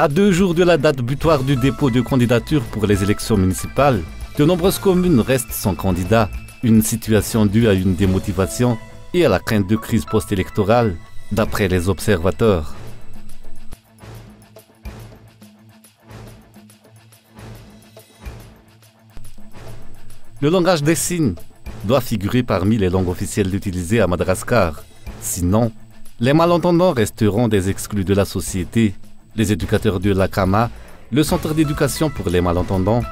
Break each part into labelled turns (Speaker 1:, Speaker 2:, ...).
Speaker 1: À 2 jours de la date butoir du dépôt de candidature pour les élections municipales, de nombreuses communes restent sans candidat, une situation due à une démotivation et à la crainte de crise post-électorale, d'après les observateurs. Le langage des signes doit figurer parmi les langues officielles utilisées à Madagascar. Sinon, les malentendants resteront des exclus de la société. Les éducateurs de l'ACAMA, le Centre d'éducation pour les malentendants,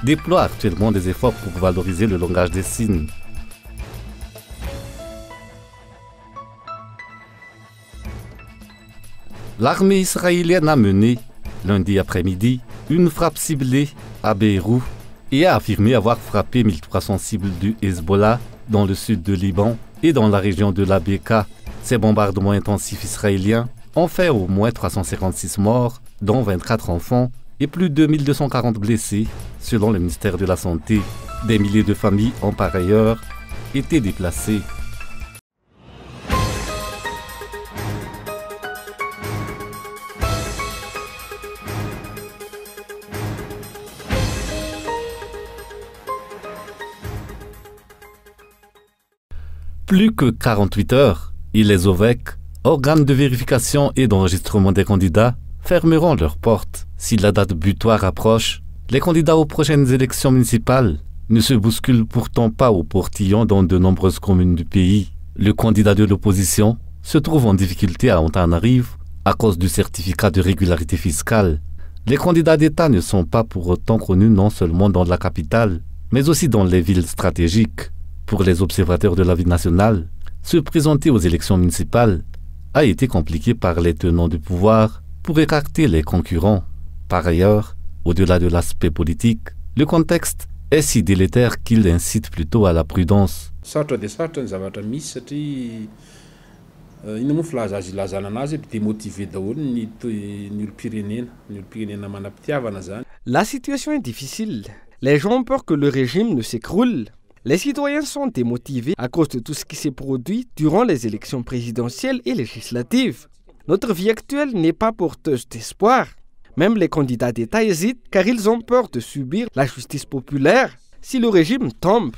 Speaker 1: déploient actuellement des efforts pour valoriser le langage des signes. L'armée israélienne a mené, lundi après-midi, une frappe ciblée à Beyrouth et a affirmé avoir frappé 1300 cibles du Hezbollah dans le sud de Liban et dans la région de la Beka. Ces bombardements intensifs israéliens ont fait au moins 356 morts, dont 24 enfants et plus de 1240 blessés, selon le ministère de la Santé. Des milliers de familles ont par ailleurs été déplacées. Plus que 48 heures, et les OVEC, organes de vérification et d'enregistrement des candidats, fermeront leurs portes. Si la date butoir approche, les candidats aux prochaines élections municipales ne se bousculent pourtant pas au portillon dans de nombreuses communes du pays. Le candidat de l'opposition se trouve en difficulté à Antananarivo à cause du certificat de régularité fiscale. Les candidats d'État ne sont pas pour autant connus non seulement dans la capitale, mais aussi dans les villes stratégiques. Pour les observateurs de la vie nationale, se présenter aux élections municipales a été compliqué par les tenants du pouvoir pour écarter les concurrents. Par ailleurs, au-delà de l'aspect politique, le contexte est si délétère qu'il incite plutôt à la prudence.
Speaker 2: La situation est difficile. Les gens ont peur que le régime ne s'écroule. Les citoyens sont démotivés à cause de tout ce qui s'est produit durant les élections présidentielles et législatives. Notre vie actuelle n'est pas porteuse d'espoir. Même les candidats d'État hésitent car ils ont peur de subir la justice populaire si le régime tombe.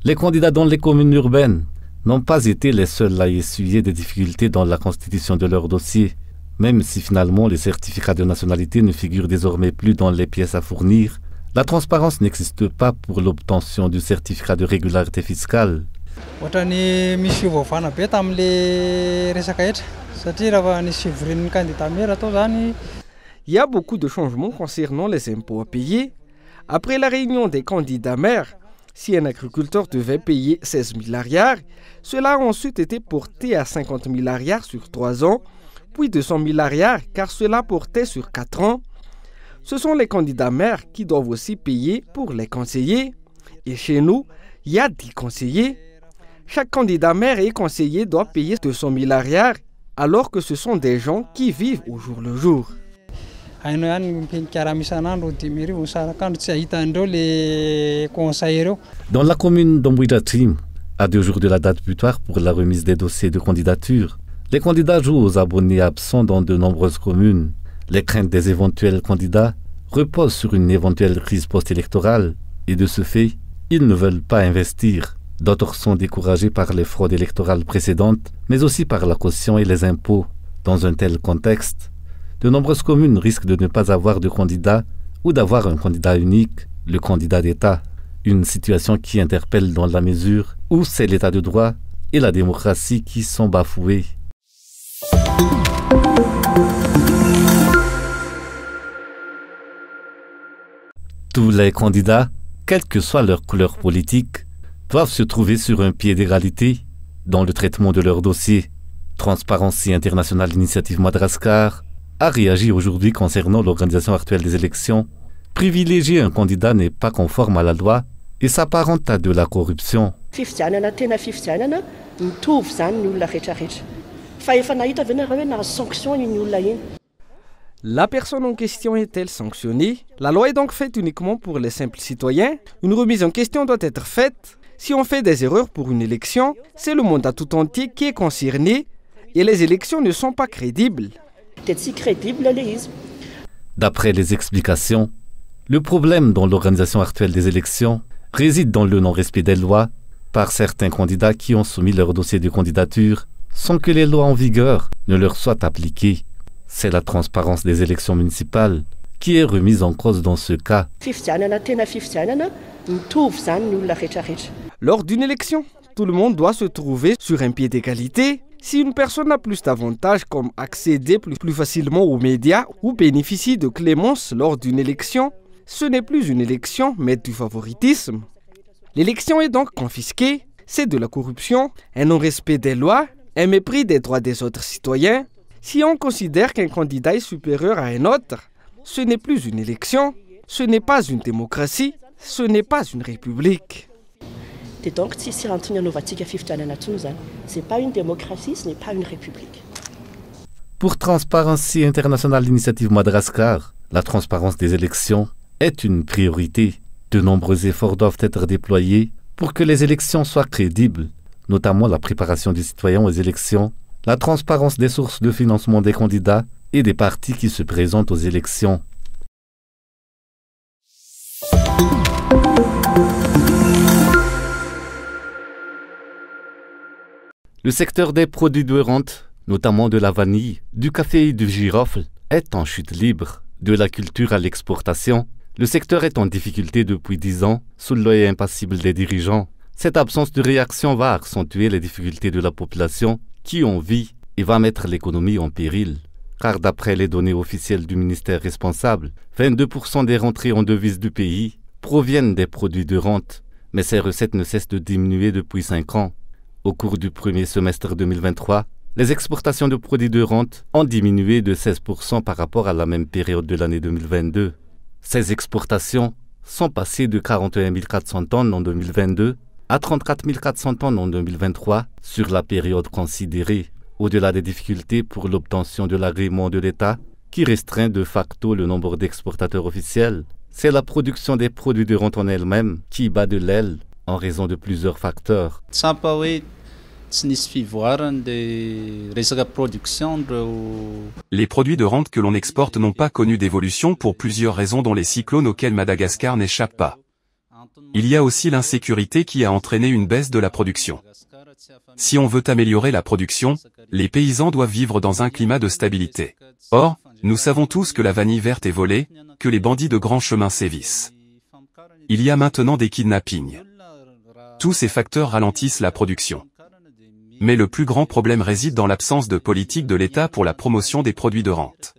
Speaker 1: Les candidats dans les communes urbaines n'ont pas été les seuls à essuyer des difficultés dans la constitution de leur dossier. Même si finalement les certificats de nationalité ne figurent désormais plus dans les pièces à fournir, la transparence n'existe pas pour l'obtention du certificat de régularité fiscale.
Speaker 2: Il y a beaucoup de changements concernant les impôts à payer. Après la réunion des candidats maires, si un agriculteur devait payer 16 000 ariars, cela a ensuite été porté à 50 000 ariars sur 3 ans, puis 200 000 ariars car cela portait sur 4 ans. Ce sont les candidats maires qui doivent aussi payer pour les conseillers. Et chez nous, il y a 10 conseillers. Chaque candidat maire et conseiller doit payer 200 000 ariars alors que ce sont des gens qui vivent au jour le jour.
Speaker 1: Dans la commune d'Ombouidatim, à 2 jours de la date butoir pour la remise des dossiers de candidature, les candidats jouent aux abonnés absents dans de nombreuses communes. Les craintes des éventuels candidats reposent sur une éventuelle crise post-électorale et de ce fait, ils ne veulent pas investir. D'autres sont découragés par les fraudes électorales précédentes, mais aussi par la caution et les impôts. Dans un tel contexte, de nombreuses communes risquent de ne pas avoir de candidat ou d'avoir un candidat unique, le candidat d'État. Une situation qui interpelle dans la mesure où c'est l'État de droit et la démocratie qui sont bafoués. Tous les candidats, quelle que soit leur couleur politique, doivent se trouver sur un pied d'égalité dans le traitement de leur dossier. Transparency International Initiative Madagascar a réagi aujourd'hui concernant l'organisation actuelle des élections. Privilégier un candidat n'est pas conforme à la loi et s'apparente à de la corruption.
Speaker 2: La personne en question est-elle sanctionnée? La loi est donc faite uniquement pour les simples citoyens. Une remise en question doit être faite. Si on fait des erreurs pour une élection, c'est le monde tout entier qui est concerné et les élections ne sont pas crédibles.
Speaker 1: D'après les explications, le problème dans l'organisation actuelle des élections réside dans le non-respect des lois par certains candidats qui ont soumis leur dossier de candidature sans que les lois en vigueur ne leur soient appliquées. C'est la transparence des élections municipales qui est remise en cause dans ce cas.
Speaker 2: Lors d'une élection, tout le monde doit se trouver sur un pied d'égalité. Si une personne a plus d'avantages comme accéder plus facilement aux médias ou bénéficie de clémence lors d'une élection, ce n'est plus une élection mais du favoritisme. L'élection est donc confisquée, c'est de la corruption, un non-respect des lois, un mépris des droits des autres citoyens. Si on considère qu'un candidat est supérieur à un autre, ce n'est plus une élection, ce n'est pas une démocratie, ce n'est pas une république.
Speaker 3: Ce n'est pas une démocratie, ce n'est pas une république.
Speaker 1: Pour Transparency International Initiative Madagascar, la transparence des élections est une priorité. De nombreux efforts doivent être déployés pour que les élections soient crédibles, notamment la préparation des citoyens aux élections, la transparence des sources de financement des candidats et des partis qui se présentent aux élections. Le secteur des produits de rente, notamment de la vanille, du café et du girofle, est en chute libre. De la culture à l'exportation, le secteur est en difficulté depuis 10 ans, sous l'œil impassible des dirigeants. Cette absence de réaction va accentuer les difficultés de la population qui en vit et va mettre l'économie en péril. Car d'après les données officielles du ministère responsable, 22% des rentrées en devises du pays proviennent des produits de rente, mais ces recettes ne cessent de diminuer depuis 5 ans. Au cours du premier semestre 2023, les exportations de produits de rente ont diminué de 16% par rapport à la même période de l'année 2022. Ces exportations sont passées de 41 400 tonnes en 2022 à 34 400 tonnes en 2023 sur la période considérée. Au-delà des difficultés pour l'obtention de l'agrément de l'État, qui restreint de facto le nombre d'exportateurs officiels, c'est la production des produits de rente en elle-même qui bat de l'aile en raison de plusieurs facteurs.
Speaker 4: Les produits de rente que l'on exporte n'ont pas connu d'évolution pour plusieurs raisons dont les cyclones auxquels Madagascar n'échappe pas. Il y a aussi l'insécurité qui a entraîné une baisse de la production. Si on veut améliorer la production, les paysans doivent vivre dans un climat de stabilité. Or, nous savons tous que la vanille verte est volée, que les bandits de grands chemins sévissent. Il y a maintenant des kidnappings. Tous ces facteurs ralentissent la production. Mais le plus grand problème réside dans l'absence de politique de l'État pour la promotion des produits de rente.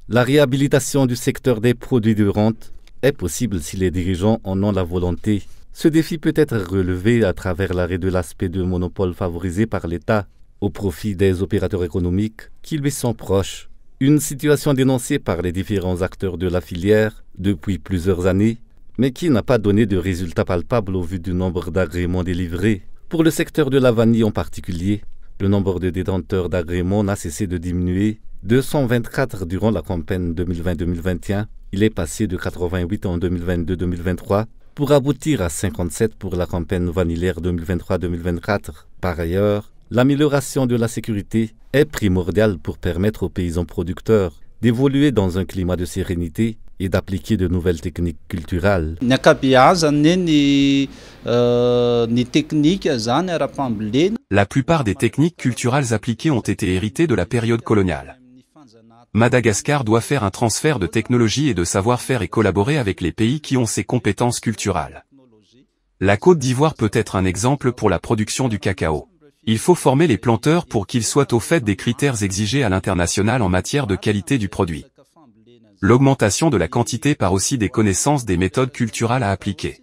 Speaker 1: La réhabilitation du secteur des produits de rente est possible si les dirigeants en ont la volonté. Ce défi peut être relevé à travers l'arrêt de l'aspect de monopole favorisé par l'État au profit des opérateurs économiques qui lui sont proches. Une situation dénoncée par les différents acteurs de la filière depuis plusieurs années, mais qui n'a pas donné de résultats palpables au vu du nombre d'agréments délivrés. Pour le secteur de la vanille en particulier, le nombre de détenteurs d'agréments n'a cessé de diminuer. 224 durant la campagne 2020-2021, il est passé de 88 en 2022-2023 pour aboutir à 57 pour la campagne vanillière 2023-2024. Par ailleurs, l'amélioration de la sécurité est primordiale pour permettre aux paysans producteurs d'évoluer dans un climat de sérénité et d'appliquer de nouvelles techniques culturelles.
Speaker 4: La plupart des techniques culturelles appliquées ont été héritées de la période coloniale. Madagascar doit faire un transfert de technologie et de savoir-faire et collaborer avec les pays qui ont ces compétences culturelles. La Côte d'Ivoire peut être un exemple pour la production du cacao. Il faut former les planteurs pour qu'ils soient au fait des critères exigés à l'international en matière de qualité du produit. L'augmentation de la quantité part aussi des connaissances des méthodes culturelles à appliquer.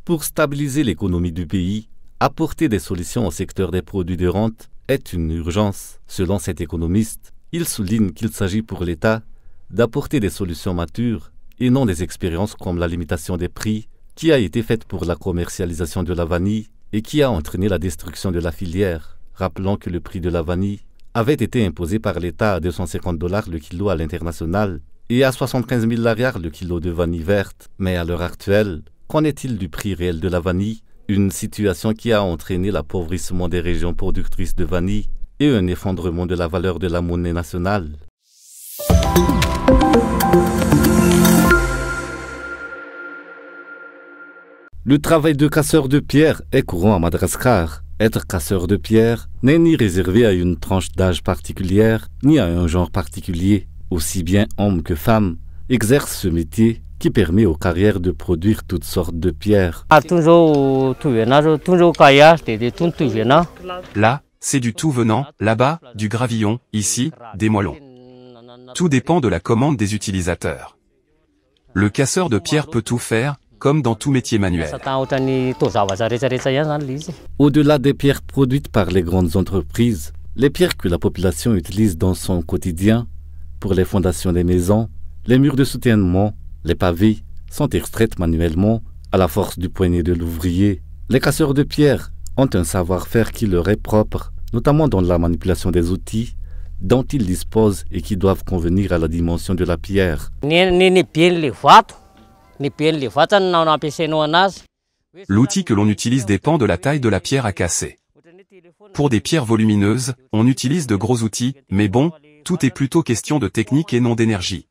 Speaker 1: Pour stabiliser l'économie du pays, apporter des solutions au secteur des produits de rente est une urgence. Selon cet économiste, il souligne qu'il s'agit pour l'État d'apporter des solutions matures et non des expériences comme la limitation des prix qui a été faite pour la commercialisation de la vanille et qui a entraîné la destruction de la filière. Rappelons que le prix de la vanille avait été imposé par l'État à 250 $ le kilo à l'international et à 75 000 $ le kilo de vanille verte. Mais à l'heure actuelle, qu'en est-il du prix réel de la vanille? Une situation qui a entraîné l'appauvrissement des régions productrices de vanille et un effondrement de la valeur de la monnaie nationale. Le travail de casseur de pierre est courant à Madagascar. Être casseur de pierre n'est ni réservé à une tranche d'âge particulière, ni à un genre particulier. Aussi bien hommes que femmes exercent ce métier qui permet aux carrières de produire toutes sortes de pierres.
Speaker 4: Là, c'est du tout venant, là-bas, du gravillon, ici, des moellons. Tout dépend de la commande des utilisateurs. Le casseur de pierre peut tout faire, comme dans tout métier manuel.
Speaker 1: Au-delà des pierres produites par les grandes entreprises, les pierres que la population utilise dans son quotidien, pour les fondations des maisons, les murs de soutènement, les pavés, sont extraites manuellement à la force du poignet de l'ouvrier. Les casseurs de pierre ont un savoir-faire qui leur est propre, notamment dans la manipulation des outils dont ils disposent et qui doivent convenir à la dimension de la pierre.
Speaker 4: L'outil que l'on utilise dépend de la taille de la pierre à casser. Pour des pierres volumineuses, on utilise de gros outils, mais bon, tout est plutôt question de technique et non d'énergie.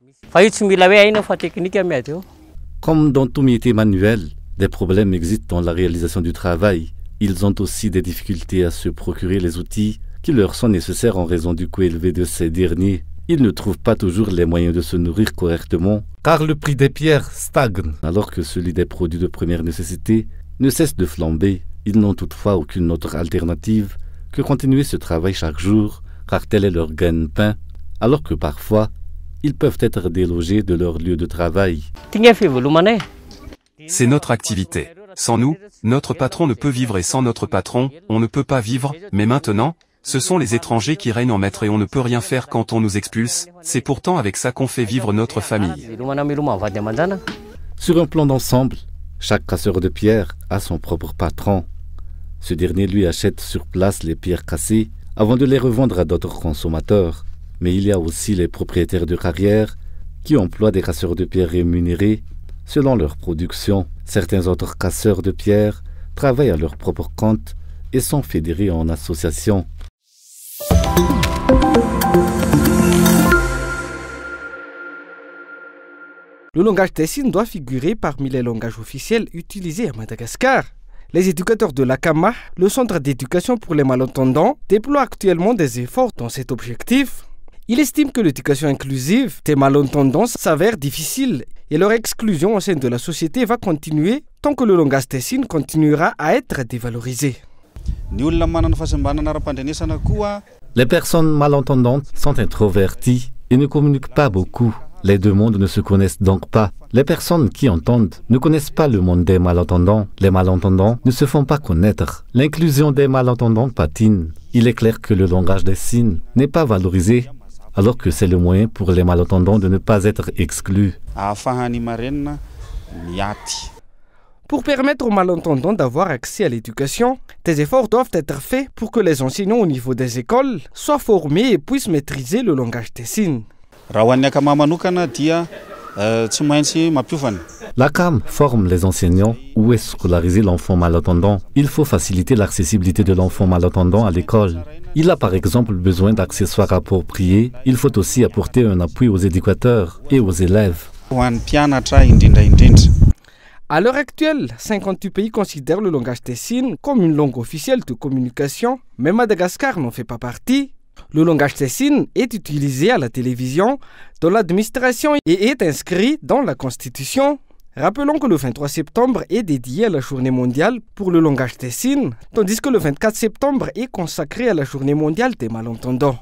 Speaker 1: Comme dans tout métier manuel, des problèmes existent dans la réalisation du travail. Ils ont aussi des difficultés à se procurer les outils qui leur sont nécessaires en raison du coût élevé de ces derniers. Ils ne trouvent pas toujours les moyens de se nourrir correctement, car le prix des pierres stagne, alors que celui des produits de première nécessité ne cesse de flamber. Ils n'ont toutefois aucune autre alternative que continuer ce travail chaque jour, car tel est leur gagne-pain, alors que parfois, ils peuvent être délogés de leur lieu de travail.
Speaker 4: C'est notre activité. Sans nous, notre patron ne peut vivre et sans notre patron, on ne peut pas vivre, mais maintenant, ce sont les étrangers qui règnent en maître et on ne peut rien faire quand on nous expulse, c'est pourtant avec ça qu'on fait vivre notre famille.
Speaker 1: Sur un plan d'ensemble, chaque casseur de pierre a son propre patron. Ce dernier lui achète sur place les pierres cassées avant de les revendre à d'autres consommateurs. Mais il y a aussi les propriétaires de carrières qui emploient des casseurs de pierre rémunérés selon leur production. Certains autres casseurs de pierre travaillent à leur propre compte et sont fédérés en association.
Speaker 2: Le langage Tessine doit figurer parmi les langages officiels utilisés à Madagascar. Les éducateurs de l'ACAMA, le centre d'éducation pour les malentendants, déploient actuellement des efforts dans cet objectif. Il estime que l'éducation inclusive des malentendants s'avère difficile et leur exclusion au sein de la société va continuer tant que le langage Tessine continuera à être dévalorisé.
Speaker 1: Les personnes malentendantes sont introverties et ne communiquent pas beaucoup. Les deux mondes ne se connaissent donc pas. Les personnes qui entendent ne connaissent pas le monde des malentendants. Les malentendants ne se font pas connaître. L'inclusion des malentendants patine. Il est clair que le langage des signes n'est pas valorisé, alors que c'est le moyen pour les malentendants de ne pas être exclus.
Speaker 2: Pour permettre aux malentendants d'avoir accès à l'éducation, des efforts doivent être faits pour que les enseignants au niveau des écoles soient formés et puissent maîtriser le langage des signes.
Speaker 1: La CAM forme les enseignants où est scolarisé l'enfant malentendant. Il faut faciliter l'accessibilité de l'enfant malentendant à l'école. Il a par exemple besoin d'accessoires appropriés. Il faut aussi apporter un appui aux éducateurs et aux élèves.
Speaker 2: À l'heure actuelle, 58 pays considèrent le langage des signes comme une langue officielle de communication, mais Madagascar n'en fait pas partie. Le langage des signes est utilisé à la télévision, dans l'administration et est inscrit dans la Constitution. Rappelons que le 23 septembre est dédié à la journée mondiale pour le langage des signes, tandis que le 24 septembre est consacré à la journée mondiale des malentendants.